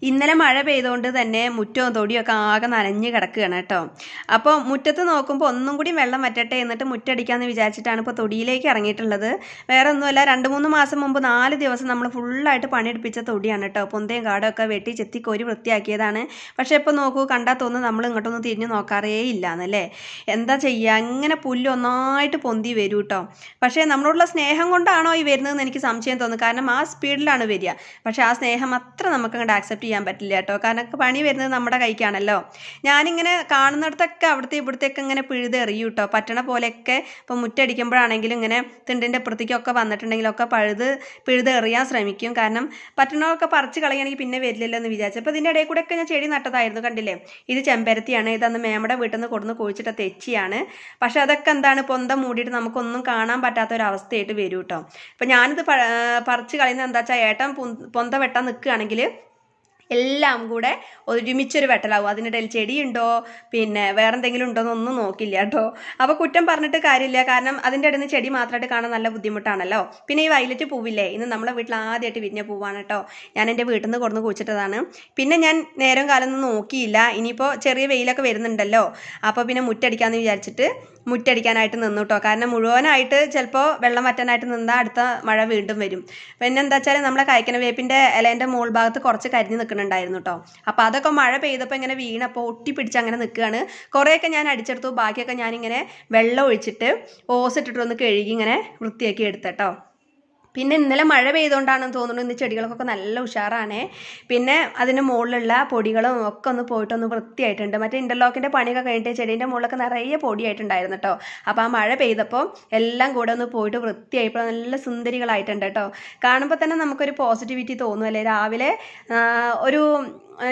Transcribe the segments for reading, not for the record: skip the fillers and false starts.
ഇന്നലെ മഴ പെയ്തുകൊണ്ട് തന്നെ മുറ്റവും തൊടിയൊക്കെ ആകെ നനഞ്ഞ് കിടക്കുകയാണ് കേട്ടോ. അപ്പോൾ മുറ്റത്ത് നോക്കുമ്പോൾ ഒന്നും കൂടി വെള്ളം വറ്റട്ടെ എന്നിട്ട് മുറ്റടിക്കാമെന്ന് വിചാരിച്ചിട്ടാണ് ഇപ്പോൾ തൊടിയിലേക്ക് ഇറങ്ങിയിട്ടുള്ളത്. വേറെ ഒന്നുമല്ല, 2-3 മാസം മുമ്പ് 4 ദിവസം നമ്മൾ ഫുള്ളായിട്ട് പണിയെടുപ്പിച്ച തൊടിയാണ് കേട്ടോ. പൊന്തയും കാടൊക്കെ വെട്ടി ചെത്തിക്കോരി വൃത്തിയാക്കിയതാണ്. പക്ഷേ ഇപ്പോൾ നോക്കൂ, കണ്ടാൽ തോന്നുന്നു നമ്മൾ ഇങ്ങോട്ടൊന്നും തിരിഞ്ഞ് നോക്കാറേ ഇല്ല എന്നല്ലേ. എന്താ ചെയ്യുക, ഇങ്ങനെ പുല്ല് ഒന്നായിട്ട് പൊന്തി വരും കേട്ടോ. പക്ഷേ നമ്മളോടുള്ള സ്നേഹം കൊണ്ടാണോ ഈ വരുന്നതെന്ന് എനിക്ക് സംശയം തോന്നുന്നു. കാരണം ആ സ്പീഡിലാണ് വരിക. പക്ഷേ ആ സ്നേഹം അത്ര നമുക്ക് അങ്ങോട്ട് ആക്സെപ്റ്റ് ചെയ്യാൻ പറ്റില്ല കേട്ടോ. കാരണം പണി വരുന്നത് നമ്മുടെ കൈക്കാണല്ലോ. ഞാനിങ്ങനെ കാണുന്നിടത്തൊക്കെ അവിടുത്തെ ഇവിടുത്തെയൊക്കെ ഇങ്ങനെ പിഴുതെറിയും കേട്ടോ. പറ്റണ പോലെയൊക്കെ ഇപ്പം മുറ്റടിക്കുമ്പോഴാണെങ്കിലും ഇങ്ങനെ തിണ്ടിൻ്റെ അപ്പുറത്തേക്കൊക്കെ വന്നിട്ടുണ്ടെങ്കിലൊക്കെ പിഴുതെറിയാൻ ശ്രമിക്കും. കാരണം പറ്റണമൊക്കെ പറിച്ച് കളയുകയാണെങ്കിൽ പിന്നെ വരില്ലല്ലോ എന്ന് വിചാരിച്ചു. അപ്പോൾ ഇതിൻ്റെ ഇടയിൽ കൂടെയൊക്കെ ഞാൻ ചെടി നട്ടതായിരുന്നു, കണ്ടില്ലേ. ഇത് ചെമ്പരത്തിയാണ്. ഇതന്ന് മേമയുടെ വീട്ടിൽ നിന്ന് കൊടുന്ന് കുഴിച്ചിട്ട തെച്ചിയാണ്. പക്ഷെ അതൊക്കെ എന്താണ്, പൊന്ത മൂടിയിട്ട് നമുക്കൊന്നും കാണാൻ പറ്റാത്ത ഒരു അവസ്ഥയായിട്ട് വരും കേട്ടോ. അപ്പം ഞാനിത് പറിച്ച് കളയുന്നത് എന്താ വെച്ചാൽ, ഏട്ടൻ പൊന്ത വെട്ടാൻ നിൽക്കുകയാണെങ്കിൽ എല്ലാം കൂടെ ഒരുമിച്ചൊരു വെട്ടലാവും. അതിനിടയിൽ ചെടിയുണ്ടോ പിന്നെ വേറെ എന്തെങ്കിലും ഉണ്ടോ എന്നൊന്നും നോക്കില്ല കേട്ടോ. അപ്പോൾ കുറ്റം പറഞ്ഞിട്ട് കാര്യമില്ല, കാരണം അതിൻ്റെ ഇടയിൽ നിന്ന് ചെടി മാത്രമായിട്ട് കാണാൻ നല്ല ബുദ്ധിമുട്ടാണല്ലോ. പിന്നെ ഈ വയലറ്റ് പൂവില്ലേ, ഇന്ന് നമ്മളെ വീട്ടിൽ ആദ്യമായിട്ട് വിരിഞ്ഞ പൂവാണ് കേട്ടോ. ഞാൻ എൻ്റെ വീട്ടിൽ നിന്ന് കൊടുന്ന് കുഴിച്ചിട്ടതാണ്. പിന്നെ ഞാൻ നേരം കാലം നോക്കിയില്ല. ഇനിയിപ്പോൾ ചെറിയ വെയിലൊക്കെ വരുന്നുണ്ടല്ലോ, അപ്പോൾ പിന്നെ മുറ്റടിക്കാമെന്ന് വിചാരിച്ചിട്ട് മുറ്റടിക്കാനായിട്ട് നിന്നു കേട്ടോ. കാരണം മുഴുവനായിട്ട് ചിലപ്പോൾ വെള്ളം വറ്റാനായിട്ട് നിന്നാൽ അടുത്ത മഴ വീണ്ടും വരും. പിന്നെ എന്താ വെച്ചാൽ നമ്മളെ കായ്ക്കന വേപ്പിൻ്റെ ഇലേൻ്റെ മുകൾ ഭാഗത്ത് കുറച്ച് കരിഞ്ഞ് നിൽക്കുന്നുണ്ടായിരുന്നു കേട്ടോ. അപ്പോൾ അതൊക്കെ മഴ പെയ്തപ്പോൾ ഇങ്ങനെ വീണപ്പോൾ ഒട്ടിപ്പിടിച്ച് അങ്ങനെ നിൽക്കുകയാണ്. കുറേയൊക്കെ ഞാൻ അടിച്ചെടുത്തു, ബാക്കിയൊക്കെ ഞാനിങ്ങനെ വെള്ളം ഒഴിച്ചിട്ട് ഓസിട്ടിട്ട് ഒന്ന് കഴുകി ഇങ്ങനെ വൃത്തിയാക്കി എടുത്തട്ടോ. പിന്നെ ഇന്നലെ മഴ പെയ്തുകൊണ്ടാണെന്ന് തോന്നുന്നു ഇന്ന് ചെടികൾക്കൊക്കെ നല്ല ഉഷാറാണ്. പിന്നെ അതിൻ്റെ മുകളിലുള്ള പൊടികളും ഒക്കെ ഒന്ന് പോയിട്ടൊന്ന് വൃത്തിയായിട്ടുണ്ട്. മറ്റേ ഇൻ്റർലോക്കിൻ്റെ പണിയൊക്കെ കഴിഞ്ഞിട്ട് ചെടീൻ്റെ മുകളിലൊക്കെ നിറയെ പൊടിയായിട്ടുണ്ടായിരുന്നു കേട്ടോ. അപ്പോൾ ആ മഴ പെയ്തപ്പോൾ എല്ലാം കൂടെ ഒന്ന് പോയിട്ട് വൃത്തിയായപ്പോൾ നല്ല സുന്ദരികളായിട്ടുണ്ട് കേട്ടോ. കാണുമ്പോൾ തന്നെ നമുക്കൊരു പോസിറ്റിവിറ്റി തോന്നുമല്ലേ. രാവിലെ ഒരു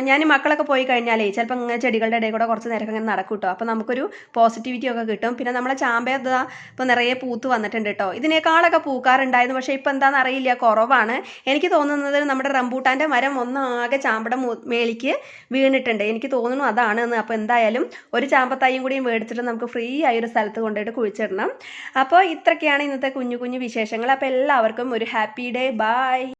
ഞാൻ മക്കളൊക്കെ പോയി കഴിഞ്ഞാലേ ചിലപ്പോൾ ഇങ്ങനെ ചെടികളുടെ ഇടയിൽ കൂടെ കുറച്ച് നേരം ഇങ്ങനെ നടക്കും കേട്ടോ. അപ്പോൾ നമുക്കൊരു പോസിറ്റിവിറ്റി ഒക്കെ കിട്ടും. പിന്നെ നമ്മളെ ചാമ്പ ഇപ്പോൾ നിറയെ പൂത്ത് വന്നിട്ടുണ്ട് കേട്ടോ. ഇതിനേക്കാളൊക്കെ പൂക്കാറുണ്ടായിരുന്നു, പക്ഷേ ഇപ്പോൾ എന്താണെന്ന് അറിയില്ല, കുറവാണ്. എനിക്ക് തോന്നുന്നത് നമ്മുടെ റംബൂട്ടാൻ്റെ മരം ഒന്നാകെ ചാമ്പയുടെ മേലേക്ക് വീണിട്ടുണ്ട്, എനിക്ക് തോന്നുന്നു അതാണ് എന്ന്. അപ്പോൾ എന്തായാലും ഒരു ചാമ്പത്തൈയും കൂടിയും മേടിച്ചിട്ട് നമുക്ക് ഫ്രീ ആയി ഒരു സ്ഥലത്ത് കൊണ്ടുപോയിട്ട് കുഴിച്ചിടണം. അപ്പോൾ ഇത്രയൊക്കെയാണ് ഇന്നത്തെ കുഞ്ഞു കുഞ്ഞു വിശേഷങ്ങൾ. അപ്പോൾ എല്ലാവർക്കും ഒരു ഹാപ്പി ഡേ. ബൈ.